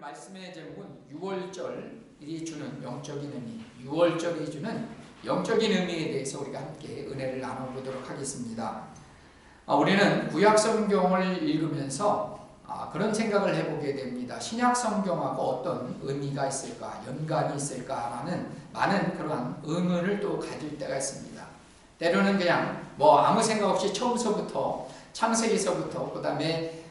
말씀의 제목은 6월절이 주는 영적인 의미, 6월절이 주는 영적인 의미에 대해서 우리가 함께 은혜를 나눠보도록 하겠습니다. 우리는 구약 성경을 읽으면서 그런 생각을 해보게 됩니다. 신약 성경하고 어떤 의미가 있을까, 연관이 있을까라는 많은 그러한 의문을 또 가질 때가 있습니다. 때로는 그냥 아무 생각 없이 처음서부터 창세기서부터 그 다음에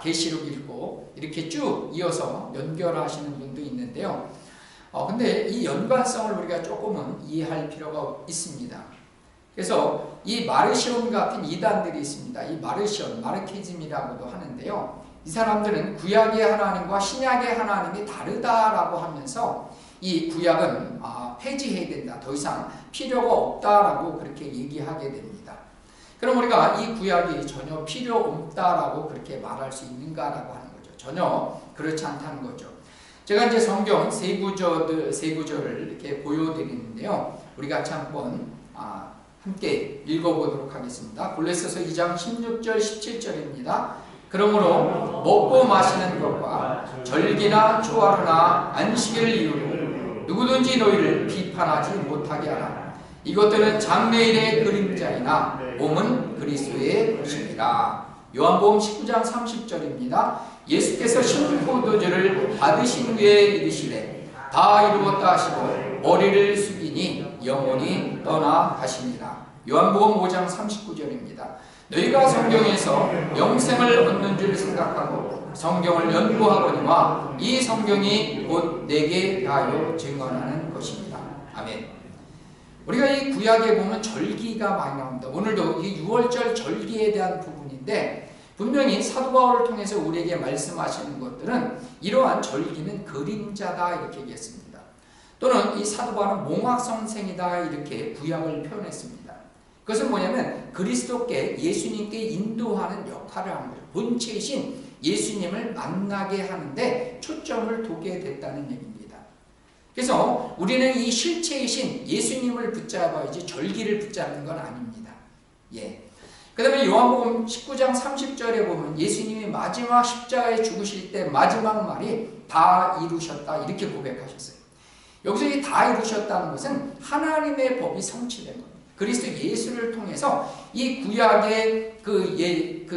계시록 읽고 이렇게 쭉 이어서 연결하시는 분도 있는데요. 근데 이 연관성을 우리가 조금은 이해할 필요가 있습니다. 그래서 이 마르시온 같은 이단들이 있습니다. 이 마르시온, 마르키즘이라고도 하는데요. 이 사람들은 구약의 하나님과 신약의 하나님이 다르다라고 하면서 이 구약은 폐지해야 된다, 더 이상 필요가 없다라고 그렇게 얘기하게 됩니다. 그럼 우리가 이 구약이 전혀 필요 없다라고 그렇게 말할 수 있는가라고 하는 거죠. 전혀 그렇지 않다는 거죠. 제가 이제 성경 세 구절을 이렇게 보여드리는데요. 우리 같이 한번 함께 읽어보도록 하겠습니다. 골로새서 2장 16절 17절입니다. 그러므로 먹고 마시는 것과 절기나 초하루나 안식일 이유로 누구든지 너희를 비판하지 못하게 하라. 이것들은 장래일의 그림자이나 몸은 그리스도의 것입니다. 요한복음 19장 30절입니다. 예수께서 신포도주를 받으신 후에 이르시되 다 이루었다 하시고 머리를 숙이니 영혼이 떠나가시니라. 요한복음 5장 39절입니다. 너희가 성경에서 영생을 얻는 줄 생각하고 성경을 연구하거니와 이 성경이 곧 내게 대하여 증언하는 것입니다. 아멘. 우리가 이 구약에 보면 절기가 많이 나옵니다. 오늘도 이 6월절 절기에 대한 부분인데 분명히 사도 바울을 통해서 우리에게 말씀하시는 것들은 이러한 절기는 그림자다 이렇게 얘기했습니다. 또는 이 사도 바울은 몽학선생이다 이렇게 구약을 표현했습니다. 그것은 뭐냐면 그리스도께 예수님께 인도하는 역할을 하는 거죠. 본체이신 예수님을 만나게 하는데 초점을 두게 됐다는 얘기입니다. 그래서 우리는 이 실체이신 예수님을 붙잡아야지 절기를 붙잡는 건 아닙니다. 그 다음에 요한복음 19장 30절에 보면 예수님이 마지막 십자가에 죽으실 때 마지막 말이 다 이루셨다 이렇게 고백하셨어요. 여기서 이 다 이루셨다는 것은 하나님의 법이 성취된 겁니다. 그리스도 예수를 통해서 이 구약의 그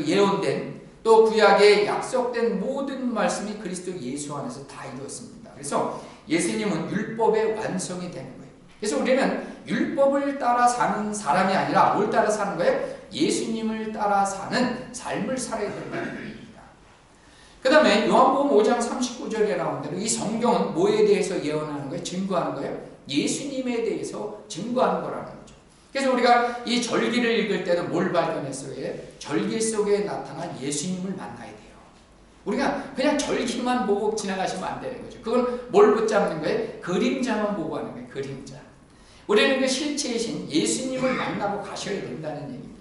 예언된 또 구약에 약속된 모든 말씀이 그리스도 예수 안에서 다 이루었습니다. 그래서 예수님은 율법의 완성이 되는 거예요. 그래서 우리는 율법을 따라 사는 사람이 아니라 뭘 따라 사는 거예요? 예수님을 따라 사는 삶을 살아야 된다는 겁니다. 그 다음에 요한복음 5장 39절에 나온 대로 이 성경은 뭐에 대해서 예언하는 거예요? 증거하는 거예요? 예수님에 대해서 증거하는 거라는 거죠. 그래서 우리가 이 절기를 읽을 때는 뭘 발견했어요? 절기 속에 나타난 예수님을 만나야 돼요. 우리가 그냥 절기만 보고 지나가시면 안 되는 거죠. 그건 뭘 붙잡는 거예요? 그림자만 보고 하는 거예요. 그림자. 우리는 그 실체이신 예수님을 만나고 가셔야 된다는 얘기입니다.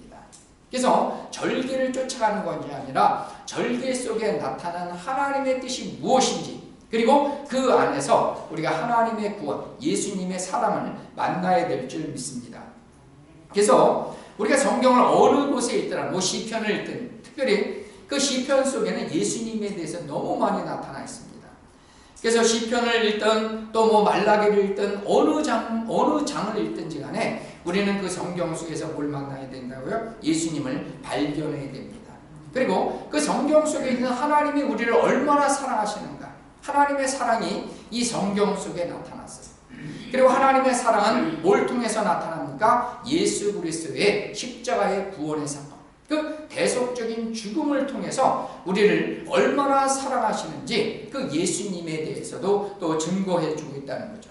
그래서 절기를 쫓아가는 것이 아니라 절기 속에 나타난 하나님의 뜻이 무엇인지 그리고 그 안에서 우리가 하나님의 구원, 예수님의 사랑을 만나야 될 줄 믿습니다. 그래서 우리가 성경을 어느 곳에 읽더라, 시편을 읽든 특별히 그 시편 속에는 예수님에 대해서 너무 많이 나타나 있습니다. 그래서 시편을 읽든 또 말라기를 읽든 어느 장을 읽든지 간에 우리는 그 성경 속에서 뭘 만나야 된다고요? 예수님을 발견해야 됩니다. 그리고 그 성경 속에 있는 하나님이 우리를 얼마나 사랑하시는가, 하나님의 사랑이 이 성경 속에 나타났어요. 그리고 하나님의 사랑은 뭘 통해서 나타납니까? 예수 그리스도의 십자가의 구원의 사건, 그 대속적인 죽음을 통해서 우리를 얼마나 사랑하시는지 그 예수님에 대해서도 또 증거해 주고 있다는 거죠.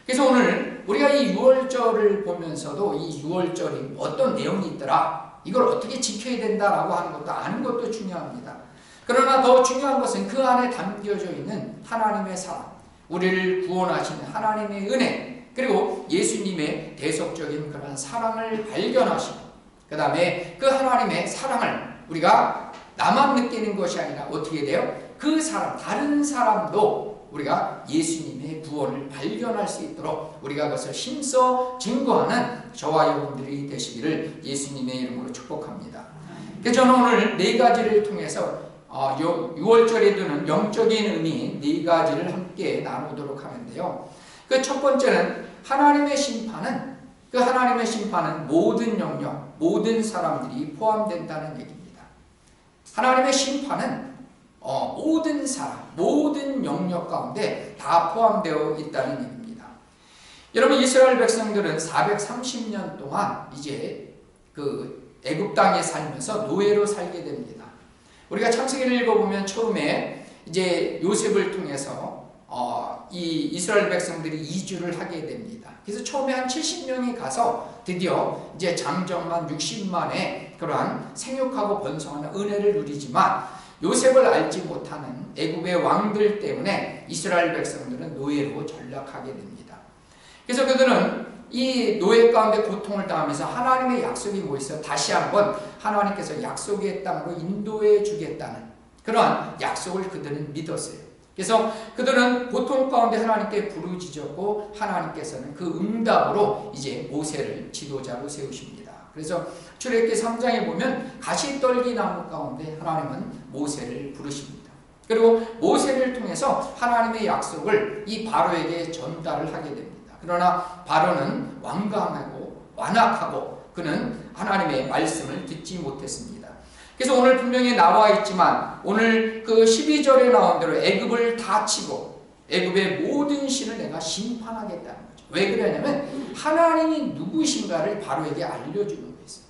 그래서 오늘 우리가 이 6월절을 보면서도 이 6월절이 어떤 내용이 있더라, 이걸 어떻게 지켜야 된다라고 하는 것도 아는 것도 중요합니다. 그러나 더 중요한 것은 그 안에 담겨져 있는 하나님의 사랑, 우리를 구원하시는 하나님의 은혜, 그리고 예수님의 대속적인 그런 사랑을 발견하시고 그 다음에 그 하나님의 사랑을 우리가 나만 느끼는 것이 아니라 어떻게 돼요? 그 사람, 다른 사람도 우리가 예수님의 구원을 발견할 수 있도록 우리가 그것을 힘써 증거하는 저와 여러분들이 되시기를 예수님의 이름으로 축복합니다. 그래서 저는 오늘 네 가지를 통해서 유월절에 두는 영적인 의미 네 가지를 함께 나누도록 하는데요. 그 첫 번째는 하나님의 심판은 모든 영역, 모든 사람들이 포함된다는 얘기입니다. 하나님의 심판은 모든 사람, 모든 영역 가운데 다 포함되어 있다는 얘기입니다. 여러분, 이스라엘 백성들은 430년 동안 이제 그 애굽 땅에 살면서 노예로 살게 됩니다. 우리가 창세기를 읽어보면 처음에 이제 요셉을 통해서 이 이스라엘 백성들이 이주를 하게 됩니다. 그래서 처음에 한 70명이 가서 드디어 이제 장정만 60만의 그러한 생육하고 번성하는 은혜를 누리지만 요셉을 알지 못하는 애굽의 왕들 때문에 이스라엘 백성들은 노예로 전락하게 됩니다. 그래서 그들은 이 노예 가운데 고통을 당하면서 하나님의 약속이 뭐 있어요? 다시 한번 하나님께서 약속의 땅으로 인도해 주겠다는 그러한 약속을 그들은 믿었어요. 그래서 그들은 고통 가운데 하나님께 부르짖었고 하나님께서는 그 응답으로 이제 모세를 지도자로 세우십니다. 그래서 출애굽기 3장에 보면 가시떨기 나무 가운데 하나님은 모세를 부르십니다. 그리고 모세를 통해서 하나님의 약속을 이 바로에게 전달을 하게 됩니다. 그러나 바로는 완강하고 완악하고 그는 하나님의 말씀을 듣지 못했습니다. 그래서 오늘 분명히 나와 있지만 오늘 그 12절에 나온 대로 애굽을 다 치고 애굽의 모든 신을 내가 심판하겠다는 거죠. 왜 그러냐면 하나님이 누구신가를 바로에게 알려주는 거였어요.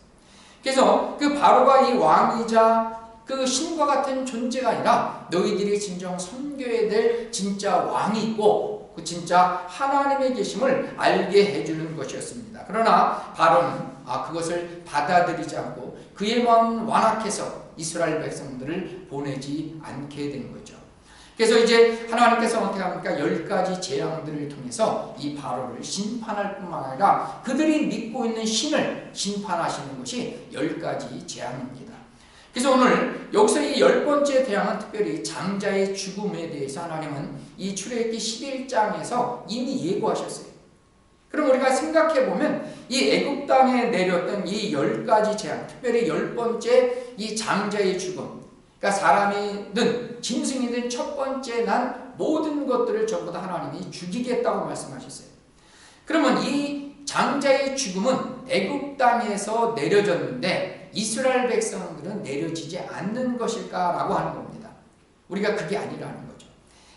그래서 그 바로가 이 왕이자 그 신과 같은 존재가 아니라 너희들이 진정 섬겨야 될 진짜 왕이 있고 그 진짜 하나님의 계심을 알게 해주는 것이었습니다. 그러나 바로는 그것을 받아들이지 않고 그의 마음은 완악해서 이스라엘 백성들을 보내지 않게 된 거죠. 그래서 이제 하나님께서 어떻게 합니까? 10가지 재앙들을 통해서 이 바로를 심판할 뿐만 아니라 그들이 믿고 있는 신을 심판하시는 것이 10가지 재앙입니다. 그래서 오늘 여기서 이 10번째 재앙은 특별히 장자의 죽음에 대해서 하나님은 이 출애굽기 11장에서 이미 예고하셨어요. 그럼 우리가 생각해보면 이 애굽 땅에 내렸던 이 10가지 재앙, 특별히 10번째 이 장자의 죽음, 그러니까 사람이든 짐승이든 첫 번째 난 모든 것들을 전부 다 하나님이 죽이겠다고 말씀하셨어요. 그러면 이 장자의 죽음은 애굽 땅에서 내려졌는데 이스라엘 백성들은 내려지지 않는 것일까라고 하는 겁니다. 우리가 그게 아니라는 거죠.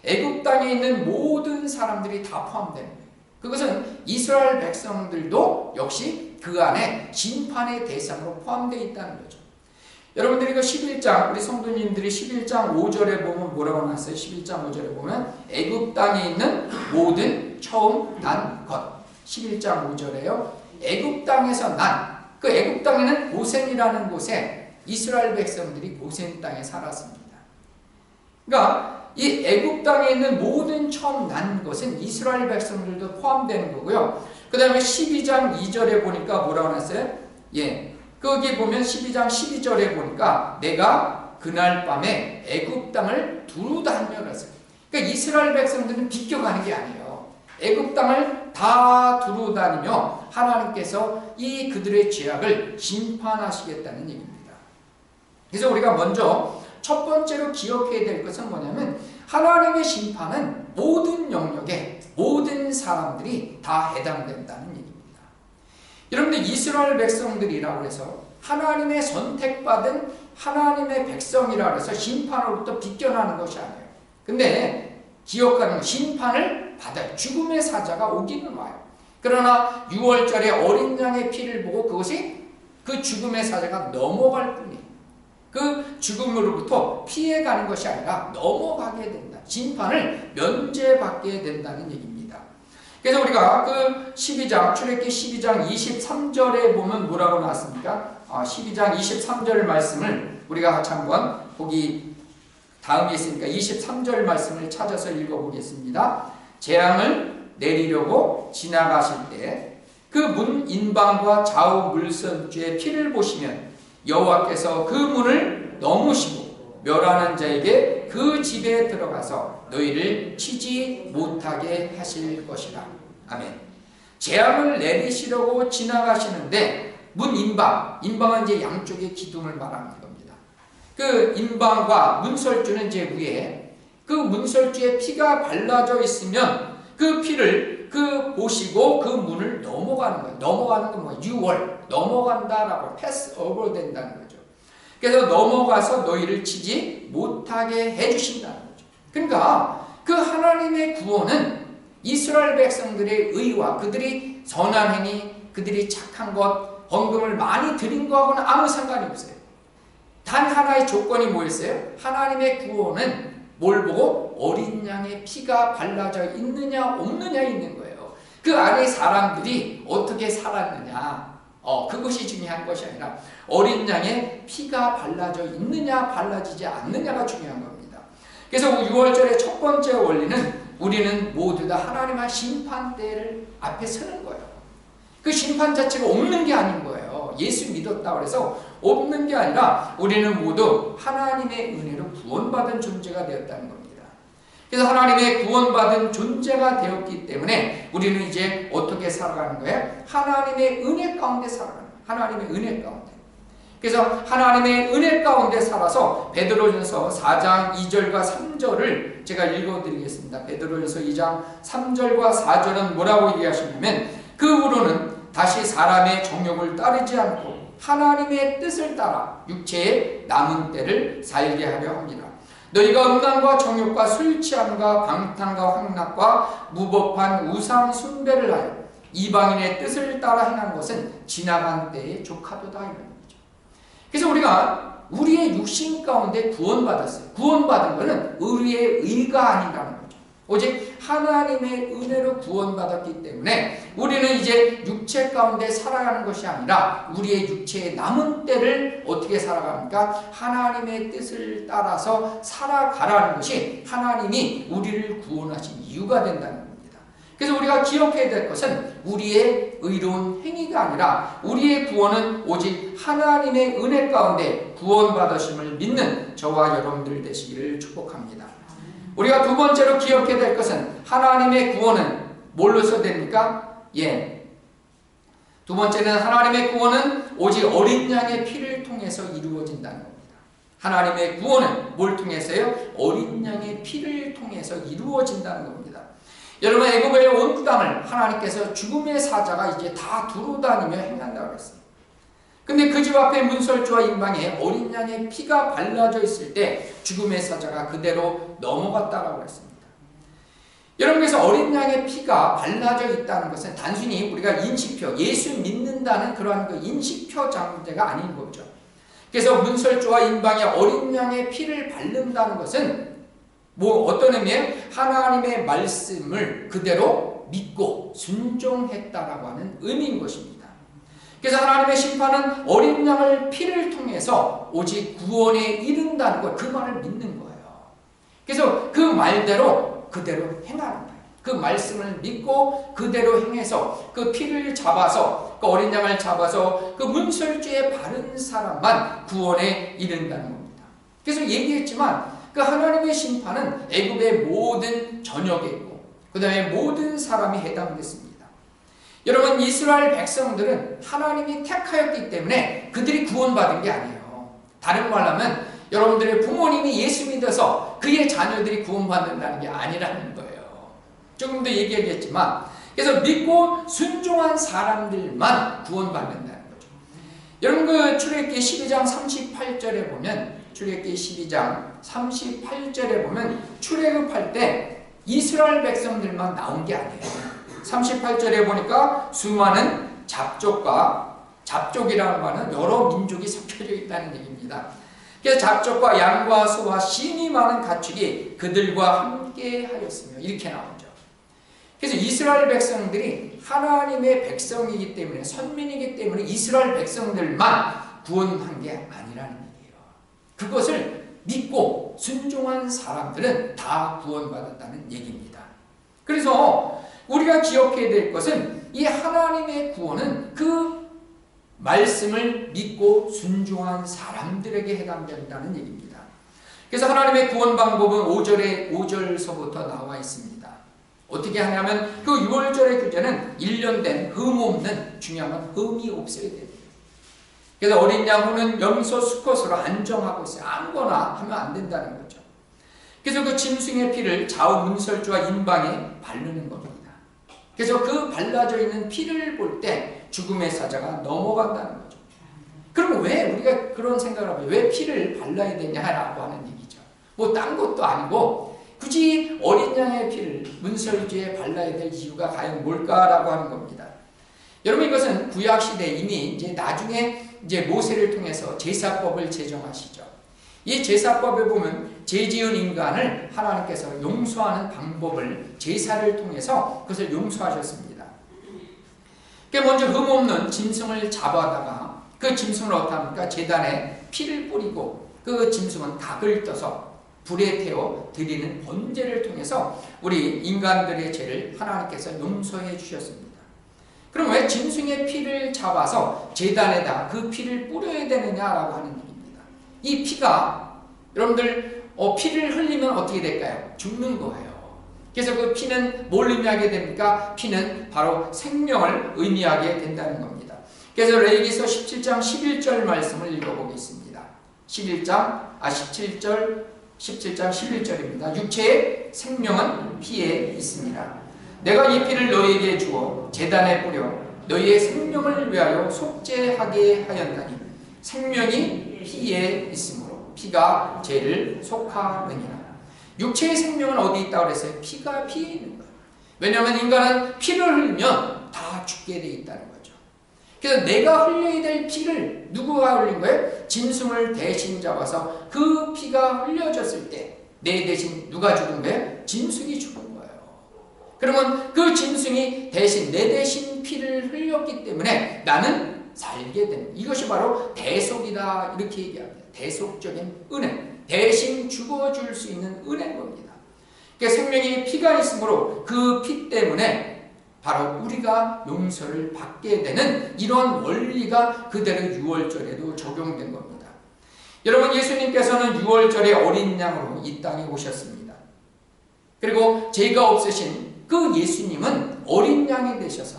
애굽 땅에 있는 모든 사람들이 다 포함되는 거예요. 그것은 이스라엘 백성들도 역시 그 안에 심판의 대상으로 포함되어 있다는 거죠. 여러분들이 그 11장, 우리 성도님들이 11장 5절에 보면 뭐라고 나왔어요? 11장 5절에 보면 애굽 땅에 있는 모든 처음 난 것. 11장 5절에요. 애굽 땅에서 난, 그 애굽 땅에는 고센이라는 곳에 이스라엘 백성들이 고센 땅에 살았습니다. 그러니까 이 애굽 땅에 있는 모든 처음 난 것은 이스라엘 백성들도 포함되는 거고요. 그 다음에 12장 2절에 보니까 뭐라고 했어요? 거기 보면 12장 12절에 보니까 내가 그날 밤에 애굽 땅을 두루 다니며 그랬어요. 그러니까 이스라엘 백성들은 비껴가는 게 아니에요. 애굽 땅을 다 두루 다니며 하나님께서 이 그들의 죄악을 심판하시겠다는 얘기입니다. 그래서 우리가 먼저 첫 번째로 기억해야 될 것은 뭐냐면 하나님의 심판은 모든 영역에 모든 사람들이 다 해당된다는 얘기입니다. 여러분들 이스라엘 백성들이라고 해서 하나님의 선택받은 하나님의 백성이라고 해서 심판으로부터 비껴나는 것이 아니에요. 근데 기억하는 심판을 받아요. 죽음의 사자가 오기는 와요. 그러나 6월절에 어린 양의 피를 보고 그것이 그 죽음의 사자가 넘어갈 뿐이에요. 그 죽음으로부터 피해가는 것이 아니라 넘어가게 된다. 심판을 면제받게 된다는 얘기입니다. 그래서 우리가 그 12장, 출애굽기 12장 23절에 보면 뭐라고 나왔습니까? 12장 23절 말씀을 우리가 같이 한번 거기 다음에 있으니까 23절 말씀을 찾아서 읽어보겠습니다. 재앙을 내리려고 지나가실 때 그 문 인방과 좌우 물선주의 피를 보시면 여호와께서 그 문을 넘으시고 멸하는 자에게 그 집에 들어가서 너희를 치지 못하게 하실 것이라. 아멘. 재앙을 내리시려고 지나가시는데 문 인방, 인방은 이제 양쪽의 기둥을 말하는 겁니다. 그 인방과 문설주는 이제 위에 그 문설주에 피가 발라져 있으면 그 피를 보시고 그 문을 넘어가는 거예요. 넘어가는 건 뭐예요? 유월, 넘어간다라고 패스 오버 된다는 거죠. 그래서 넘어가서 너희를 치지 못하게 해주신다는 거죠. 그러니까 그 하나님의 구원은 이스라엘 백성들의 의와 그들이 선한 행위, 그들이 착한 것, 헌금을 많이 드린 거하고는 아무 상관이 없어요. 단 하나의 조건이 뭐였어요? 하나님의 구원은 뭘 보고? 어린 양의 피가 발라져 있느냐 없느냐에 있는 거예요. 그 안에 사람들이 어떻게 살았느냐, 그것이 중요한 것이 아니라 어린 양의 피가 발라져 있느냐 발라지지 않느냐가 중요한 겁니다. 그래서 6월절의 첫 번째 원리는 우리는 모두 다 하나님의 심판대를 앞에 서는 거예요. 그 심판 자체가 없는 게 아닌 거예요. 예수 믿었다고 해서 없는 게 아니라 우리는 모두 하나님의 은혜로 구원받은 존재가 되었다는 겁니다. 그래서 하나님의 구원받은 존재가 되었기 때문에 우리는 이제 어떻게 살아가는 거예요? 하나님의 은혜 가운데 살아가는 거예요. 하나님의 은혜 가운데. 그래서 하나님의 은혜 가운데 살아서 베드로전서 4장 2절과 3절을 제가 읽어드리겠습니다. 베드로전서 2장 3절과 4절은 뭐라고 얘기하시냐면 그 후로는 다시 사람의 정욕을 따르지 않고 하나님의 뜻을 따라 육체의 남은 때를 살게 하려 합니다. 너희가 음란과 정욕과 술 취함과 방탕과 황락과 무법한 우상 숭배를 하여 이방인의 뜻을 따라 행한 것은 지나간 때에 족하도다 이런 거죠. 그래서 우리가 우리의 육신 가운데 구원받았어요. 구원받은 것은 우리의 의가 아니라는 거죠. 오직 하나님의 은혜로 구원받았기 때문에 우리는 이제 육체 가운데 살아가는 것이 아니라 우리의 육체의 남은 때를 어떻게 살아갑니까? 하나님의 뜻을 따라서 살아가라는 것이 하나님이 우리를 구원하신 이유가 된다는 겁니다. 그래서 우리가 기억해야 될 것은 우리의 의로운 행위가 아니라 우리의 구원은 오직 하나님의 은혜 가운데 구원받으심을 믿는 저와 여러분들 되시기를 축복합니다. 우리가 두 번째로 기억해야 될 것은 하나님의 구원은 뭘로서 됩니까? 두 번째는 하나님의 구원은 오직 어린 양의 피를 통해서 이루어진다는 겁니다. 하나님의 구원은 뭘 통해서요? 어린 양의 피를 통해서 이루어진다는 겁니다. 여러분, 애굽의 온 땅을 하나님께서 죽음의 사자가 이제 다 두루다니며 행한다고 했어요. 근데 그 집 앞에 문설주와 인방에 어린 양의 피가 발라져 있을 때 죽음의 사자가 그대로 넘어갔다고 했습니다. 여러분께서 어린 양의 피가 발라져 있다는 것은 단순히 우리가 인식표, 예수 믿는다는 그러한 그 인식표 장제가 아닌 거죠. 그래서 문설주와 인방에 어린 양의 피를 바른다는 것은 어떤 의미예요? 하나님의 말씀을 그대로 믿고 순종했다라고 하는 의미인 것입니다. 그래서 하나님의 심판은 어린 양을 피를 통해서 오직 구원에 이른다는 것, 그 말을 믿는 거예요. 그래서 그 말대로 그대로 행하는 거예요. 그 말씀을 믿고 그대로 행해서 그 피를 잡아서 그 어린 양을 잡아서 그 문설주에 바른 사람만 구원에 이른다는 겁니다. 그래서 얘기했지만 그 하나님의 심판은 애굽의 모든 전역에 있고 그 다음에 모든 사람이 해당됐습니다. 여러분, 이스라엘 백성들은 하나님이 택하였기 때문에 그들이 구원받은 게 아니에요. 다른 말로 하면 여러분들의 부모님이 예수 믿어서 그의 자녀들이 구원받는다는 게 아니라는 거예요. 조금 더 얘기하겠지만 그래서 믿고 순종한 사람들만 구원받는다는 거죠. 여러분, 그 출애굽기 12장 38절에 보면 출애굽기 12장 38절에 보면 출애굽할 때 이스라엘 백성들만 나온 게 아니에요. 38절에 보니까 수많은 잡족이라는 말은 여러 민족이 섞여져 있다는 얘기입니다. 그래서 잡족과 양과 소와 심이 많은 가축이 그들과 함께 하였으며 이렇게 나오죠. 그래서 이스라엘 백성들이 하나님의 백성이기 때문에 선민이기 때문에 이스라엘 백성들만 구원한 게 아니라는 얘기예요. 그것을 믿고 순종한 사람들은 다 구원받았다는 얘기입니다. 그래서 우리가 기억해야 될 것은 이 하나님의 구원은 그 말씀을 믿고 순종한 사람들에게 해당된다는 얘기입니다. 그래서 하나님의 구원 방법은 5절서부터 나와 있습니다. 어떻게 하냐면 그 6월절의 규제는 1년 된 흠 없는, 중요한 건 흠이 없어야 됩니다. 그래서 어린 양호는 염소 수컷으로 안정하고 있어요. 아무거나 하면 안 된다는 거죠. 그래서 그 짐승의 피를 좌우 문설주와 임방에 바르는 겁니다. 그래서 그 발라져 있는 피를 볼 때 죽음의 사자가 넘어간다는 거죠. 그럼 왜 우리가 그런 생각을 하면 왜 피를 발라야 되냐라고 하는 얘기죠. 뭐 딴 것도 아니고 굳이 어린 양의 피를 문설주에 발라야 될 이유가 과연 뭘까라고 하는 겁니다. 여러분, 이것은 구약 시대 이미 이제 나중에 이제 모세를 통해서 제사법을 제정하시죠. 이 제사법에 보면 죄 지은 인간을 하나님께서 용서하는 방법을 제사를 통해서 그것을 용서하셨습니다. 먼저 흠없는 짐승을 잡아다가 그 짐승을 어떻게 제단에 피를 뿌리고 그 짐승은 닭을 떠서 불에 태워 드리는 번제를 통해서 우리 인간들의 죄를 하나님께서 용서해 주셨습니다. 그럼 왜 짐승의 피를 잡아서 제단에다 그 피를 뿌려야 되느냐라고 하는 얘기입니다. 이 피가 여러분들 피를 흘리면 어떻게 될까요? 죽는 거예요. 그래서 그 피는 뭘 의미하게 됩니까? 피는 바로 생명을 의미하게 된다는 겁니다. 그래서 레위기서 17장 11절 말씀을 읽어보겠습니다. 17장 11절입니다. 육체의 생명은 피에 있습니다. 내가 이 피를 너희에게 주어 제단에 뿌려 너희의 생명을 위하여 속죄하게 하였나니 생명이 피에 있으므로 피가 죄를 속하느니라. 육체의 생명은 어디 있다고 그랬어요? 피가 피에 있는 거예요. 왜냐하면 인간은 피를 흘리면 다 죽게 돼 있다는 거죠. 그래서 내가 흘려야 될 피를 누구가 흘린 거예요? 짐승을 대신 잡아서 그 피가 흘려졌을 때 내 대신 누가 죽은 거예요? 짐승이 죽은 거예요. 그러면 그 짐승이 대신 내 대신 피를 흘렸기 때문에 나는 살게 되는, 이것이 바로 대속이다 이렇게 얘기합니다. 대속적인 은혜, 대신 죽어줄 수 있는 은혜인 겁니다. 그러니까 생명의 피가 있으므로 그 피 때문에 바로 우리가 용서를 받게 되는 이런 원리가 그대로 유월절에도 적용된 겁니다. 여러분, 예수님께서는 유월절에 어린 양으로 이 땅에 오셨습니다. 그리고 죄가 없으신 그 예수님은 어린 양이 되셔서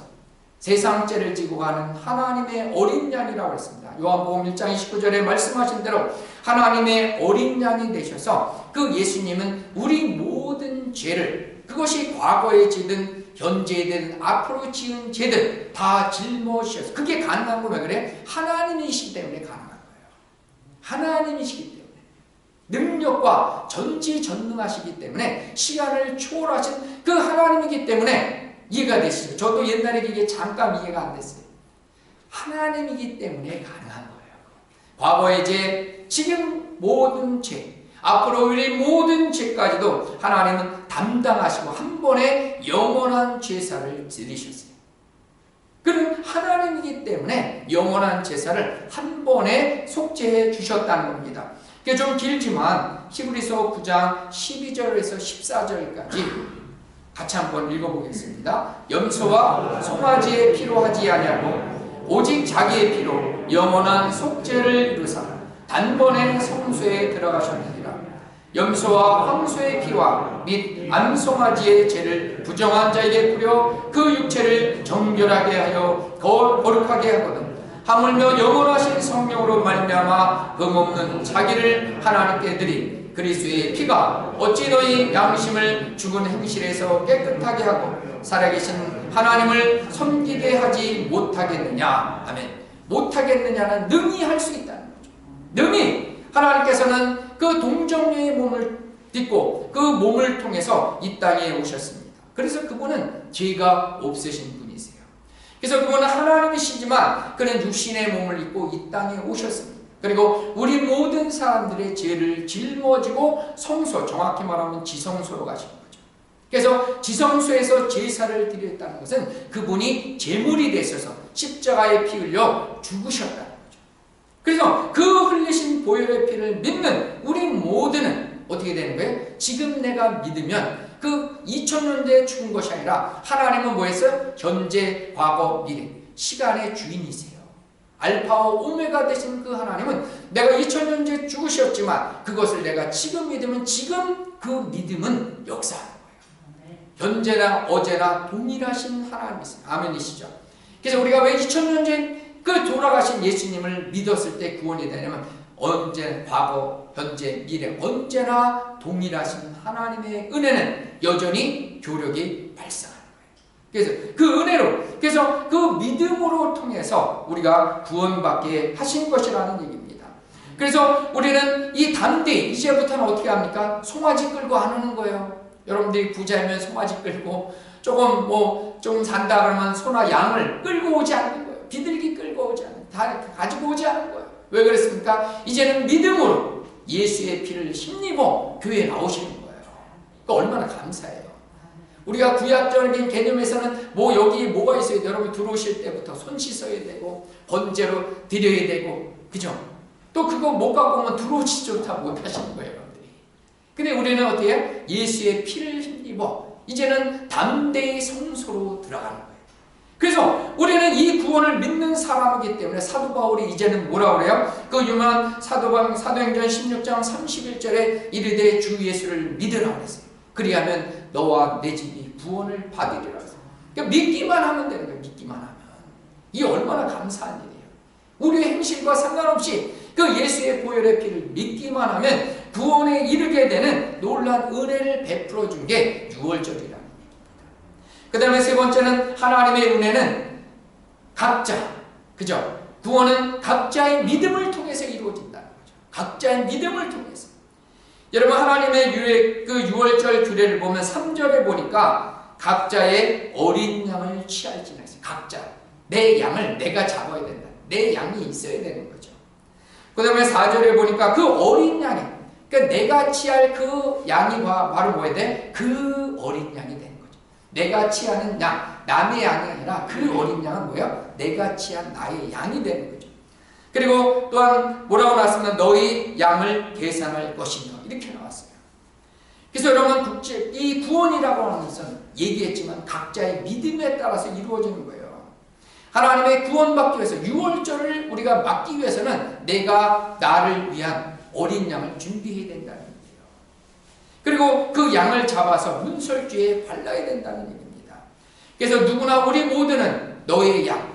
세상 죄를 지고 가는 하나님의 어린 양이라고 했습니다. 요한복음 1장 29절에 말씀하신 대로 하나님의 어린 양이 되셔서 그 예수님은 우리 모든 죄를, 그것이 과거에 지든 현재에 되든 앞으로 지은 죄들 다 짊어지셔서, 그게 가능한 거면 그래? 하나님이시기 때문에 가능한 거예요. 하나님이시기 때문에, 능력과 전지전능하시기 때문에, 시간을 초월하신 그 하나님이기 때문에 이해가 되시죠. 저도 옛날에 이게 잠깐 이해가 안 됐어요. 하나님이기 때문에 가능한 거예요. 과거의 죄, 지금 모든 죄, 앞으로 우리 모든 죄까지도 하나님은 담당하시고 한 번에 영원한 제사를 드리셨어요. 그는 하나님이기 때문에 영원한 제사를 한 번에 속죄해 주셨다는 겁니다. 그게 좀 길지만 히브리서 9장 12절에서 14절까지 같이 한번 읽어보겠습니다. 염소와 송아지의 피로 하지 아니하고 오직 자기의 피로 영원한 속죄를 이루사 단번에 성소에 들어가셨느니라. 염소와 황소의 피와 및 암송아지의 죄를 부정한 자에게 뿌려 그 육체를 정결하게 하여 거룩하게 하거든 하물며 영원하신 성령으로 말미암아 흠없는 자기를 하나님께 드린 그리스도의 피가 어찌 너희 양심을 죽은 행실에서 깨끗하게 하고 살아계신 하나님을 섬기게 하지 못하겠느냐. 아멘. 못하겠느냐는 능히 할 수 있다는 거죠. 능히 하나님께서는 그 동정녀의 몸을 딛고 그 몸을 통해서 이 땅에 오셨습니다. 그래서 그분은 죄가 없으신 분이세요. 그래서 그분은 하나님이시지만 그는 육신의 몸을 입고 이 땅에 오셨습니다. 그리고 우리 모든 사람들의 죄를 짊어지고 성소, 정확히 말하면 지성소로 가신 거죠. 그래서 지성소에서 제사를 드렸다는 것은 그분이 제물이 되셔서 십자가에 피 흘려 죽으셨다는 거죠. 그래서 그 흘리신 보혈의 피를 믿는 우리 모두는 어떻게 되는 거예요? 지금 내가 믿으면 그 2000년대에 죽은 것이 아니라 하나님은 뭐 했어요? 현재, 과거, 미래, 시간의 주인이세요. 알파와 오메가 되신 그 하나님은 내가 2000년째 죽으셨지만 그것을 내가 지금 믿으면 지금 그 믿음은 역사하는 거예요. 현재나 어제나 동일하신 하나님이세요. 아멘이시죠? 그래서 우리가 왜 2000년째 그 돌아가신 예수님을 믿었을 때 구원이 되냐면 언제 과거, 현재, 미래 언제나 동일하신 하나님의 은혜는 여전히 효력이 발생하는 거예요. 그래서 그 은혜로, 그래서 그 믿음으로 통해서 우리가 구원받게 하신 것이라는 얘기입니다. 그래서 우리는 이 담대히 이제부터는 어떻게 합니까? 송아지 끌고 안 오는 거예요. 여러분들이 부자면 송아지 끌고 조금 산다 그러면 소나 양을 끌고 오지 않는 거예요. 비둘기 끌고 오지 않는, 다 가지고 오지 않은 거예요. 왜 그랬습니까? 이제는 믿음으로 예수의 피를 힘입어 교회에 나오시는 거예요. 그러니까 얼마나 감사해요. 우리가 구약적인 개념에서는 여기 뭐가 있어요? 여러분 들어오실 때부터 손 씻어야 되고 번제로 드려야 되고, 그죠? 또 그거 못 갖고 오면 들어오지조차 못 하시는 거예요, 여러분들이. 근데 우리는 어떻게 해요? 예수의 피를 힘입어 이제는 담대히 성소로 들어가는 거예요. 그래서 우리는 이 구원을 믿는 사람이기 때문에 사도 바울이 이제는 뭐라고 그래요? 그 유명한 사도행전 16장 31절에 이르되 주 예수를 믿으라 그랬어요. 그리하면 너와 내 집이 구원을 받으리라 그랬어요. 그러니까 믿기만 하면 되는 거예요. 믿기만 하면. 이게 얼마나 감사한 일이에요. 우리의 행실과 상관없이 그 예수의 보혈의 피를 믿기만 하면 구원에 이르게 되는 놀라운 은혜를 베풀어 준 게 유월절이라는 얘기입니다. 그 다음에 세 번째는 하나님의 은혜는 각자, 그죠? 구원은 각자의 믿음을 통해서 이루어진다는 거죠. 각자의 믿음을 통해서. 여러분 하나님의 그 유월절 규례를 보면 3절에 보니까 각자의 어린 양을 취할지나 했어요. 각자. 내 양을 내가 잡아야 된다. 내 양이 있어야 되는 거죠. 그 다음에 4절에 보니까 그 어린 양이, 그러니까 내가 취할 그 양이 바로 뭐야 돼? 그 어린 양이 되는 거죠. 내가 취하는 양, 남의 양이 아니라 그 어린 양은 뭐예요? 내가 취한 나의 양이 되는 거죠. 그리고 또한 뭐라고 나왔으면 너희 양을 계산할 것이며 이렇게 나왔어요. 그래서 여러분 이 구원이라고 하는 것은 얘기했지만 각자의 믿음에 따라서 이루어지는 거예요. 하나님의 구원받기 위해서 유월절을 우리가 막기 위해서는 내가 나를 위한 어린 양을 준비해야 된다는 얘기예요. 그리고 그 양을 잡아서 문설주에 발라야 된다는 얘기입니다. 그래서 누구나 우리 모두는 너의 양,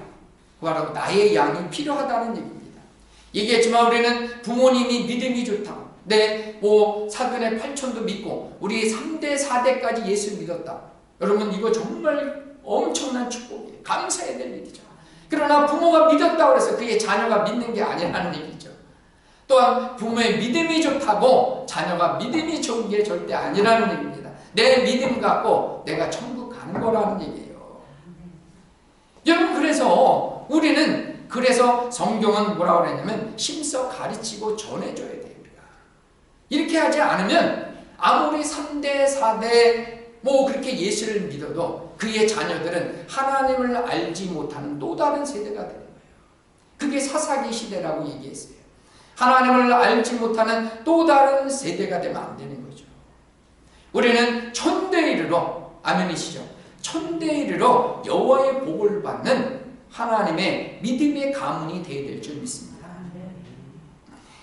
바로 나의 양이 필요하다는 얘기입니다. 얘기했지만 우리는 부모님이 믿음이 좋다. 사돈의 8천도 믿고 우리 3대 4대까지 예수 믿었다. 여러분 이거 정말 엄청난 축복이에요. 감사해야 될 일이죠. 그러나 부모가 믿었다고 해서 그의 자녀가 믿는 게 아니라는 얘기죠. 또한 부모의 믿음이 좋다고 자녀가 믿음이 좋은 게 절대 아니라는 얘기입니다. 내 믿음 갖고 내가 천국 가는 거라는 얘기예요. 여러분 그래서 우리는 성경은 뭐라고 그랬냐면 심서 가르치고 전해줘야 돼요. 우리가. 이렇게 하지 않으면 아무리 3대 4대 그렇게 예수를 믿어도 그의 자녀들은 하나님을 알지 못하는 또 다른 세대가 되는 거예요. 그게 사사기 시대라고 얘기했어요. 하나님을 알지 못하는 또 다른 세대가 되면 안 되는 거죠. 우리는 천대에 이르러, 아멘이시죠? 천대에 이르러 여호와의 복을 받는 하나님의 믿음의 가문이 되어야 될 줄 믿습니다.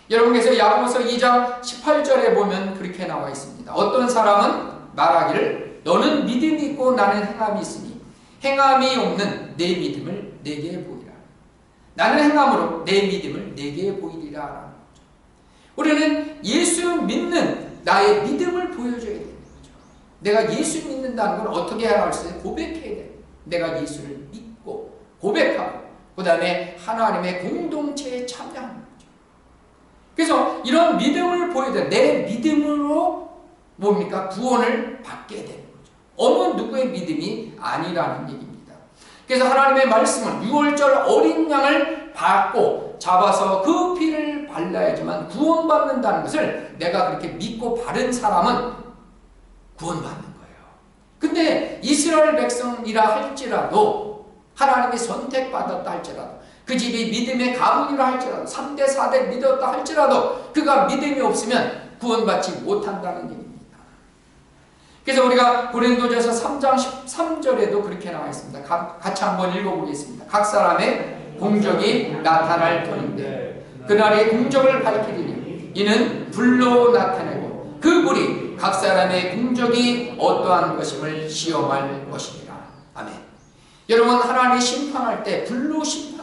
여러분께서 야고보서 2장 18절에 보면 그렇게 나와 있습니다. 어떤 사람은 말하기를 너는 믿음이 있고 나는 행함이 있으니 행함이 없는 내 믿음을 내게 보이라. 나는 행함으로 내 믿음을 내게 보이리라 라는 거죠. 우리는 예수 믿는 나의 믿음을 보여줘야 되는 거죠. 내가 예수 믿는다는 건 어떻게 해야 할 수 있어요? 고백해야 돼요. 내가 예수를 믿고 고백하고 그 다음에 하나님의 공동체에 참여하는 거죠. 그래서 이런 믿음을 보여야 돼. 내 믿음으로 구원을 받게 되는 거죠. 어느 누구의 믿음이 아니라는 얘기입니다. 그래서 하나님의 말씀은 유월절 어린 양을 받고 잡아서 그 피를 발라야지만 구원받는다는 것을 내가 그렇게 믿고 바른 사람은 구원받는 거예요. 근데 이스라엘 백성이라 할지라도 하나님이 선택받았다 할지라도 그 집이 믿음의 가문이라 할지라도 3대 4대 믿었다 할지라도 그가 믿음이 없으면 구원받지 못한다는 얘기입니다. 그래서 우리가 고린도전서 3장 13절에도 그렇게 나와 있습니다. 같이 한번 읽어보겠습니다. 각 사람의 공적이 나타날 터인데 그날의 공적을 밝히리니 이는 불로 나타내고 그 불이 각 사람의 공적이 어떠한 것임을 시험할 것이니라. 아멘. 여러분 하나님이 심판할 때 불로 심판합니다.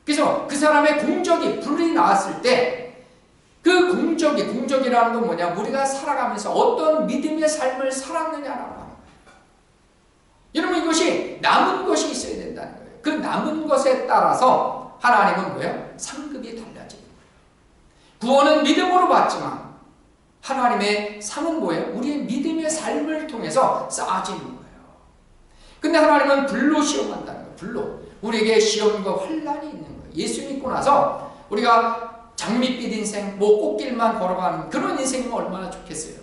그래서 그 사람의 공적이 불이 나왔을 때 그 공적이라는 건 뭐냐? 우리가 살아가면서 어떤 믿음의 삶을 살았느냐라고 하는 거예요. 여러분, 이것이 남은 것이 있어야 된다는 거예요. 그 남은 것에 따라서 하나님은 뭐예요? 상급이 달라지는 거예요. 구원은 믿음으로 받지만 하나님의 상은 뭐예요? 우리의 믿음의 삶을 통해서 쌓아지는 거예요. 근데 하나님은 불로 시험한다는 거예요. 불로. 우리에게 시험과 환난이 있는 거예요. 예수 믿고 나서 우리가 장밋빛 인생, 꽃길만 걸어가는 그런 인생이면 얼마나 좋겠어요.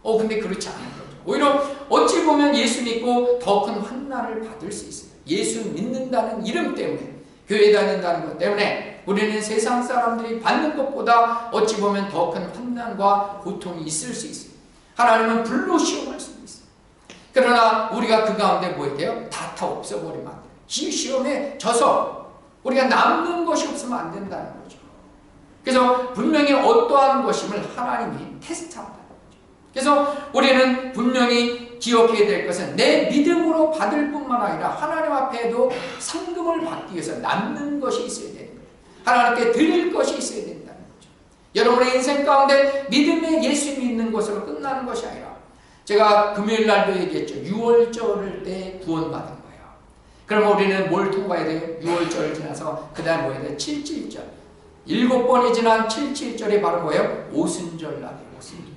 근데 그렇지 않은 거죠. 오히려 어찌 보면 예수 믿고 더 큰 환난을 받을 수 있어요. 예수 믿는다는 이름 때문에, 교회 다닌다는 것 때문에 우리는 세상 사람들이 받는 것보다 어찌 보면 더 큰 환난과 고통이 있을 수 있어요. 하나님은 불로 시험할 수도 있어요. 그러나 우리가 그 가운데 뭐에 돼요? 다 없애버리면 안 돼요. 이 시험에 져서 우리가 남는 것이 없으면 안 된다는 거죠. 그래서 분명히 어떠한 것임을 하나님이 테스트한다는 거죠. 그래서 우리는 분명히 기억해야 될 것은 내 믿음으로 받을 뿐만 아니라 하나님 앞에도 상급을 받기 위해서 남는 것이 있어야 되는 거예요. 하나님께 드릴 것이 있어야 된다는 거죠. 여러분의 인생 가운데 믿음의 예수 믿는 것으로 끝나는 것이 아니라, 제가 금요일 날도 얘기했죠. 6월절 때 구원받은 거예요. 그러면 우리는 뭘 통과해야 돼요? 6월절 지나서 그 다음 뭐 해야 돼요? 7.7절. 7번이 지난 7.7절이 바로 뭐예요? 오순절 날이에요. 오순절.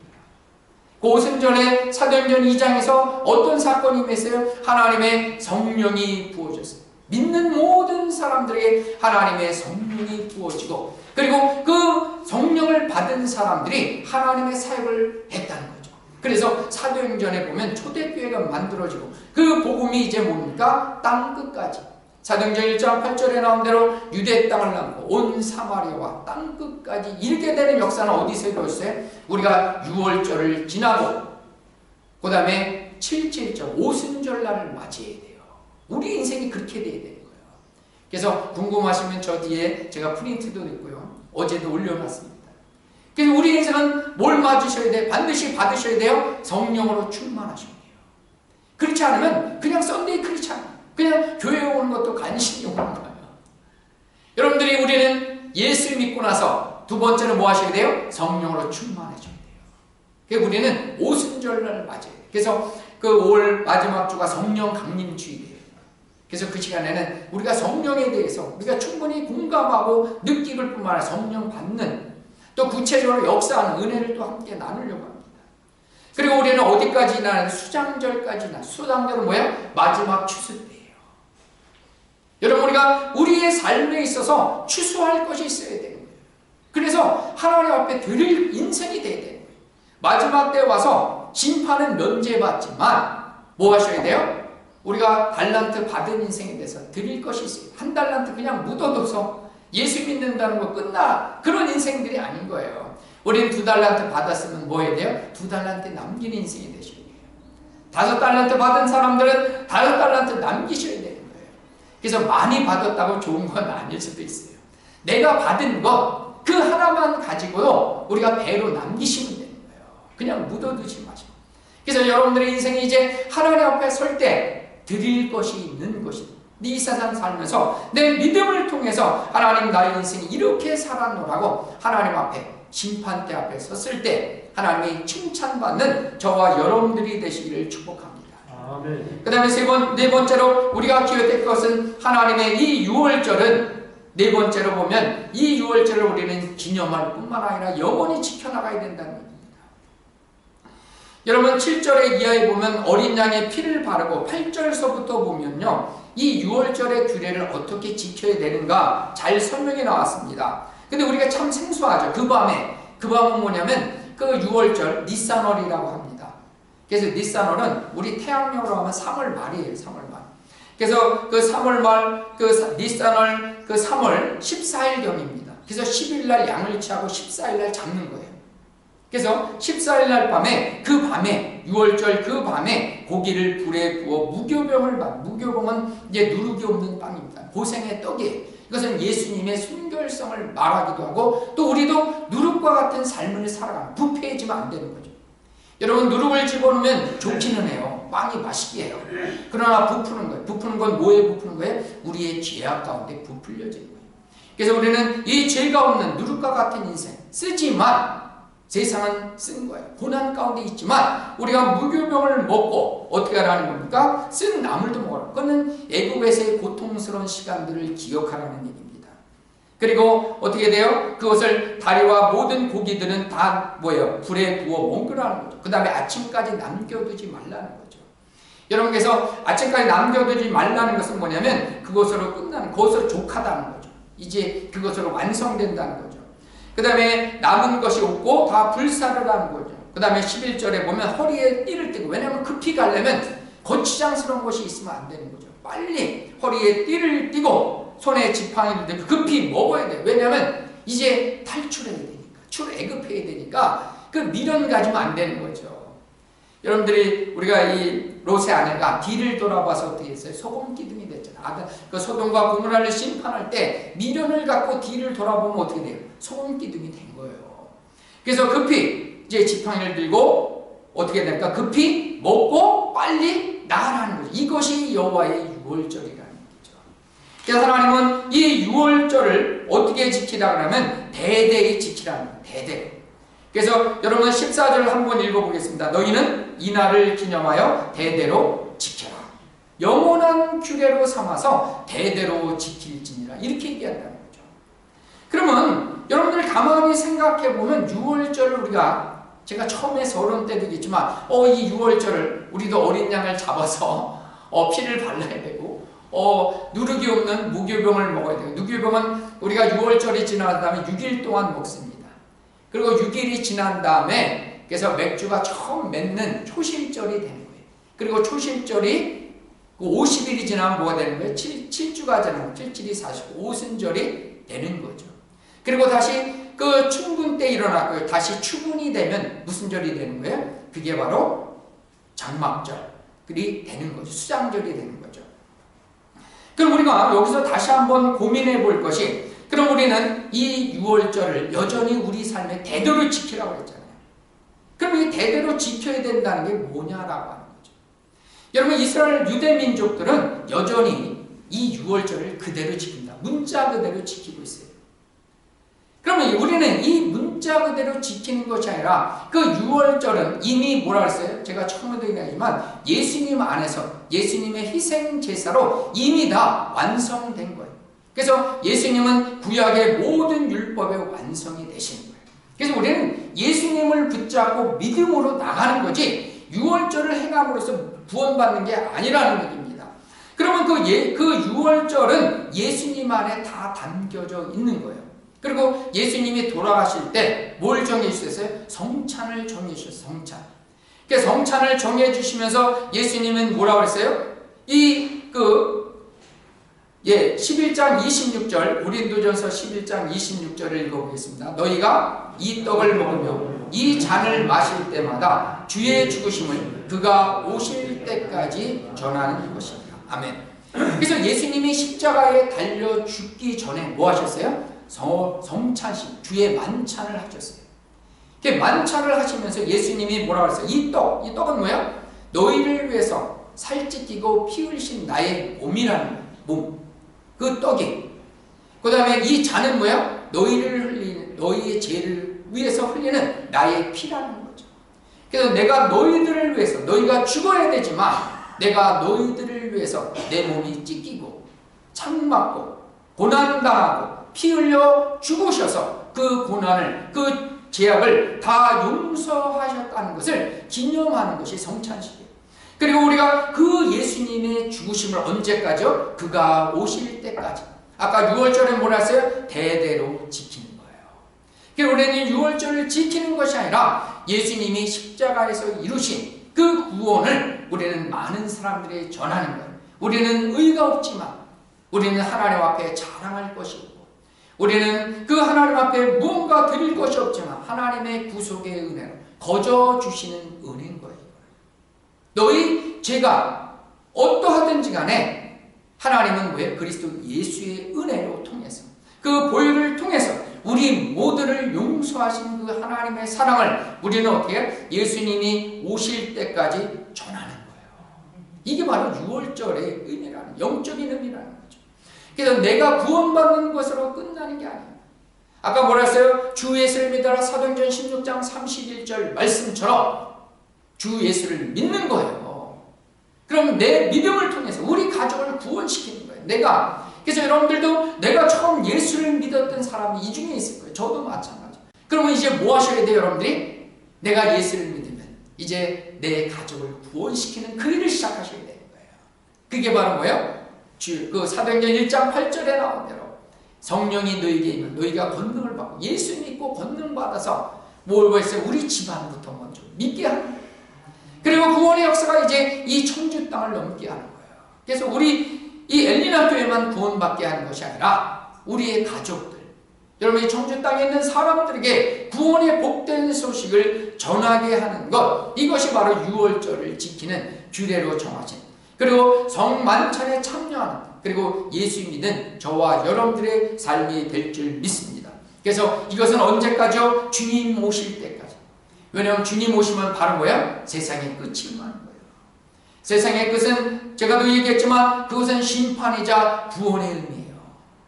그 오순절에 사도행전 2장에서 어떤 사건이 임했어요? 하나님의 성령이 부어졌어요. 믿는 모든 사람들에게 하나님의 성령이 부어지고, 그리고 그 성령을 받은 사람들이 하나님의 사역을 했다는 거죠. 그래서 사도행전에 보면 초대교회가 만들어지고, 그 복음이 이제 뭡니까? 땅 끝까지. 사도행전 1장 8절에 나온 대로 유대 땅을 넘고 온 사마리아와 땅 끝까지 이르게 되는 역사는 어디서 이루어졌어요? 우리가 6월절을 지나고 그 다음에 7.7절 오순절 날을 맞이해야 돼요. 우리 인생이 그렇게 돼야 되는 거예요. 그래서 궁금하시면 저 뒤에 제가 프린트도 있고요. 어제도 올려놨습니다. 그래서 우리 인생은 뭘 맞으셔야 돼요? 반드시 받으셔야 돼요. 성령으로 충만하셔야 돼요. 그렇지 않으면 그냥 썬데이 크리스찬, 그냥 교회에 오는 것도 간신히 오는 거예요. 여러분들이, 우리는 예수 믿고 나서 두 번째는 뭐 하셔야 돼요? 성령으로 충만해져야 돼요. 그래서 우리는 오순절날 맞아야 돼요. 그래서 그 올 마지막 주가 성령 강림주일이에요. 그래서 그 시간에는 우리가 성령에 대해서 우리가 충분히 공감하고 느낄 뿐만 아니라 성령 받는, 또 구체적으로 역사하는 은혜를 또 함께 나누려고 합니다. 그리고 우리는 어디까지나 수장절까지나, 수장절은 뭐예요? 마지막 추수 때예요. 여러분, 우리가 우리의 삶에 있어서 추수할 것이 있어야 되는 거예요. 그래서 하나님 앞에 드릴 인생이 돼야 되는 거예요. 마지막 때 와서 심판은 면제받지만 뭐 하셔야 돼요? 우리가 달란트 받은 인생에 대해서 드릴 것이 있어요. 한 달란트 그냥 묻어둬서 예수 믿는다는 거 끝나, 그런 인생들이 아닌 거예요. 우리는 2달란트 받았으면 뭐 해야 돼요? 2달란트 남기는 인생이 되셔야 돼요. 5달란트 받은 사람들은 5달란트 남기셔야 돼요. 그래서 많이 받았다고 좋은 건 아닐 수도 있어요. 내가 받은 것 그 하나만 가지고도 우리가 배로 남기시면 되는 거예요. 그냥 묻어두지 마시고. 그래서 여러분들의 인생이 이제 하나님 앞에 설 때 드릴 것이 있는 것이다. 이 세상 살면서 내 믿음을 통해서 하나님, 나의 인생이 이렇게 살았노라고 하나님 앞에, 심판대 앞에 섰을 때 하나님이 칭찬받는 저와 여러분들이 되시기를 축복합니다. 그 다음에 네 번째로 우리가 기억할 것은, 하나님의 이 6월절은 네 번째로 보면 이 6월절을 우리는 기념할 뿐만 아니라 영원히 지켜나가야 된다는 겁니다. 여러분, 7절의 이하에 보면 어린 양의 피를 바르고, 8절서부터 보면요, 이 6월절의 규례를 어떻게 지켜야 되는가 잘 설명이 나왔습니다. 근데 우리가 참 생소하죠. 그 밤은 뭐냐면 그 6월절 니산월이라고 합니다. 그래서 니산월은 우리 태양력으로 하면 3월 말이에요. 3월 말. 그래서 그 3월 말, 그 니산월, 그 3월 14일경입니다. 그래서 10일 날 양을 취하고 14일 날 잡는 거예요. 그래서 14일 날 밤에, 그 밤에, 6월절 그 밤에 고기를 불에 구워 무교병은 이제 누룩이 없는 빵입니다. 고생의 떡이에요. 이것은 예수님의 순결성을 말하기도 하고, 또 우리도 누룩과 같은 삶을 살아가는, 부패해지면 안 되는 거죠. 여러분, 누룩을 집어넣으면 좋기는 해요. 빵이 맛있게 해요. 그러나 부푸는 거예요. 부푸는 건 뭐에 부푸는 거예요? 우리의 죄악 가운데 부풀려지는 거예요. 그래서 우리는 이 죄가 없는 누룩과 같은 인생 쓰지만 세상은 쓴 거예요. 고난 가운데 있지만 우리가 무교병을 먹고 어떻게 하라는 겁니까? 쓴 나물도 먹어라. 그거는 애국에서의 고통스러운 시간들을 기억하라는 얘기입니다. 그리고 어떻게 돼요? 그것을 다리와 모든 고기들은 다 뭐예요? 불에 구워 먹으라는 거죠. 그 다음에 아침까지 남겨두지 말라는 거죠. 여러분께서 아침까지 남겨두지 말라는 것은 뭐냐면 그것으로 끝나는, 그것으로 족하다는 거죠. 이제 그것으로 완성된다는 거죠. 그 다음에 남은 것이 없고 다 불사를 하는 거죠. 그 다음에 11절에 보면 허리에 띠를 띠고, 왜냐하면 급히 가려면 거치장스러운 것이 있으면 안 되는 거죠. 빨리 허리에 띠를 띠고 손에 지팡이를 들고 급히 먹어야 돼요. 왜냐하면 이제 탈출해야 되니까, 출애굽해야 되니까 그 미련 가지면 안 되는 거죠. 여러분들이 우리가 이 롯의 아내가 뒤를 돌아봐서 어떻게 했어요? 소금 기둥이 됐잖아요. 그 소돔과 고모라를 심판할 때 미련을 갖고 뒤를 돌아보면 어떻게 돼요? 소금 기둥이 된 거예요. 그래서 급히 이제 지팡이를 들고 어떻게 될까? 급히 먹고 빨리 나가라는 거죠. 이것이 여호와의 유월절이라는 거죠. 그래서 하나님은 이 유월절을 어떻게 지키라 그러면 대대히 지키라는 거예요. 대대로. 그래서 여러분 14절을 한번 읽어보겠습니다. 너희는 이 날을 기념하여 대대로 지켜라. 영원한 규례로 삼아서 대대로 지킬지니라. 이렇게 얘기한다는 거죠. 그러면 여러분들 가만히 생각해보면 6월절을 우리가, 제가 처음에 서론 때도 얘기했지만 이 6월절을 우리도 어린 양을 잡아서 피를 발라야 되고 누룩이 없는 무교병을 먹어야 되고, 무교병은 우리가 6월절이 지난 다음에 6일 동안 먹습니다. 그리고 6일이 지난 다음에 그래서 맥주가 처음 맺는 초실절이 되는 거예요. 그리고 초실절이 50일이 지나면 뭐가 되는 거예요? 7주가 지나면 7일이 45, 오순절이 되는 거죠. 그리고 다시 그 춘분 때 일어났고요. 다시 추분이 되면 무슨 절이 되는 거예요? 그게 바로 장막절이 되는 거죠. 수장절이 되는 거죠. 그럼 우리가 여기서 다시 한번 고민해 볼 것이, 그럼 우리는 이 6월절을 여전히 우리 삶에 대대로 지키라고 했잖아요. 그럼 이 대대로 지켜야 된다는 게 뭐냐라고 하는 거죠. 여러분 이스라엘 유대 민족들은 여전히 이 6월절을 그대로 지킨다. 문자 그대로 지키고 있어요. 그러면 우리는 이 문자 그대로 지키는 것이 아니라 그 6월절은 이미 뭐라 그랬어요? 제가 처음에도 얘기하지만 예수님 안에서 예수님의 희생 제사로 이미 다 완성된 거예요. 그래서 예수님은 구약의 모든 율법의 완성이 되시는 거예요. 그래서 우리는 예수님을 붙잡고 믿음으로 나가는 거지 6월절을 행함으로써 구원받는 게 아니라는 얘기입니다. 그러면 그 6월절은 예수님 안에 다 담겨져 있는 거예요. 그리고 예수님이 돌아가실 때 뭘 정해 주셨어요? 성찬을 정해 주셨어요. 성찬. 그래서 성찬을 정해 주시면서 예수님은 뭐라고 그랬어요? 11장 26절, 고린도전서 11장 26절을 읽어보겠습니다. 너희가 이 떡을 먹으며 이 잔을 마실 때마다 주의 죽으심을 그가 오실 때까지 전하는 것입니다. 아멘. 그래서 예수님이 십자가에 달려 죽기 전에 뭐 하셨어요? 성찬식, 주의 만찬을 하셨어요. 만찬을 하시면서 예수님이 뭐라고 했어요? 이 떡은 뭐야? 너희를 위해서 살찌끼고 피 흘리신 나의 몸이라는 거예요. 몸. 그 떡이. 그 다음에 이 잔은 뭐야? 너희의 죄를 위해서 흘리는 나의 피라는 거죠. 그래서 내가 너희들을 위해서, 너희가 죽어야 되지만 내가 너희들을 위해서 내 몸이 찢기고 창맞고 고난당하고 피 흘려 죽으셔서 그 고난을, 그 죄악을 다 용서하셨다는 것을 기념하는 것이 성찬식이에요. 그리고 우리가 그 예수님의 죽으심을 언제까지요? 그가 오실 때까지. 아까 6월절에 뭐라 했어요? 대대로 지키는 거예요. 그래서 우리는 6월절을 지키는 것이 아니라 예수님이 십자가에서 이루신 그 구원을 우리는 많은 사람들에게 전하는 거예요. 우리는 의가 없지만 우리는 하나님 앞에 자랑할 것이 없고, 우리는 그 하나님 앞에 무언가 드릴 것이 없지만 하나님의 구속의 은혜로 거저 주시는 은혜인 거예요. 너희 죄가 어떠하든지 간에 하나님은 왜? 그리스도 예수의 은혜로 통해서, 그 보혈을 통해서 우리 모두를 용서하신 그 하나님의 사랑을 우리는 어떻게 해요? 예수님이 오실 때까지 전하는 거예요. 이게 바로 6월절의 의미라는, 영적인 의미라는 거죠. 그래서 내가 구원받는 것으로 끝나는 게 아니에요. 아까 뭐라 했어요? 주 예수를 믿어라. 사도행전 16장 31절 말씀처럼 주 예수를 믿는 거예요. 그럼 내 믿음을 통해서 우리 가족을 구원시키는 거예요. 그래서 여러분들도 내가 처음 예수를 믿었던 사람이 이 중에 있을 거예요. 저도 마찬가지. 그러면 이제 뭐 하셔야 돼요, 여러분들이? 내가 예수를 믿으면 이제 내 가족을 구원시키는 그 일을 시작하셔야 되는 거예요. 그게 바로 뭐예요? 그 사도행전 1장 8절에 나온 대로 성령이 너희에게 임하면 너희가 권능을 받고 예수 믿고 권능 받아서 뭘 했어요? 우리 집안부터 먼저 믿게 하는 거예요. 그리고 구원의 역사가 이제 이 청주 땅을 넘게 하는 거예요. 그래서 우리 이 엘리나 교회만 구원받게 하는 것이 아니라 우리의 가족들, 여러분 이 청주 땅에 있는 사람들에게 구원의 복된 소식을 전하게 하는 것, 이것이 바로 유월절을 지키는 규례로 정하신, 그리고 성만찬에 참여하는, 그리고 예수 믿는 저와 여러분들의 삶이 될 줄 믿습니다. 그래서 이것은 언제까지요? 주님 오실 때까지. 왜냐하면 주님 오시면 바로 뭐야? 세상의 끝이 임하는 거예요. 세상의 끝은 제가 또 얘기했지만 그것은 심판이자 구원의 의미예요.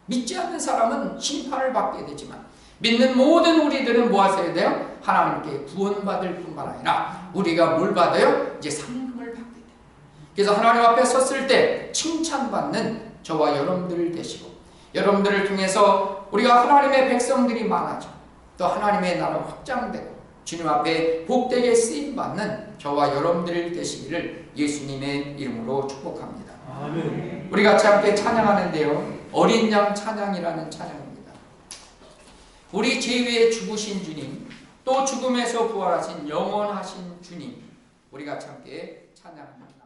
믿지 않는 사람은 심판을 받게 되지만 믿는 모든 우리들은 뭐 하셔야 돼요? 하나님께 구원받을 뿐만 아니라 우리가 뭘 받아요? 이제 상금을 받게 돼요. 그래서 하나님 앞에 섰을 때 칭찬받는 저와 여러분들 되시고, 여러분들을 통해서 우리가 하나님의 백성들이 많아져 또 하나님의 나라 확장되고 주님 앞에 복되게 쓰임받는 저와 여러분들 되시기를 예수님의 이름으로 축복합니다. 아멘. 우리 같이 함께 찬양하는데요, 어린 양 찬양이라는 찬양입니다. 우리 죄위에 죽으신 주님, 또 죽음에서 부활하신 영원하신 주님, 우리 같이 함께 찬양합니다.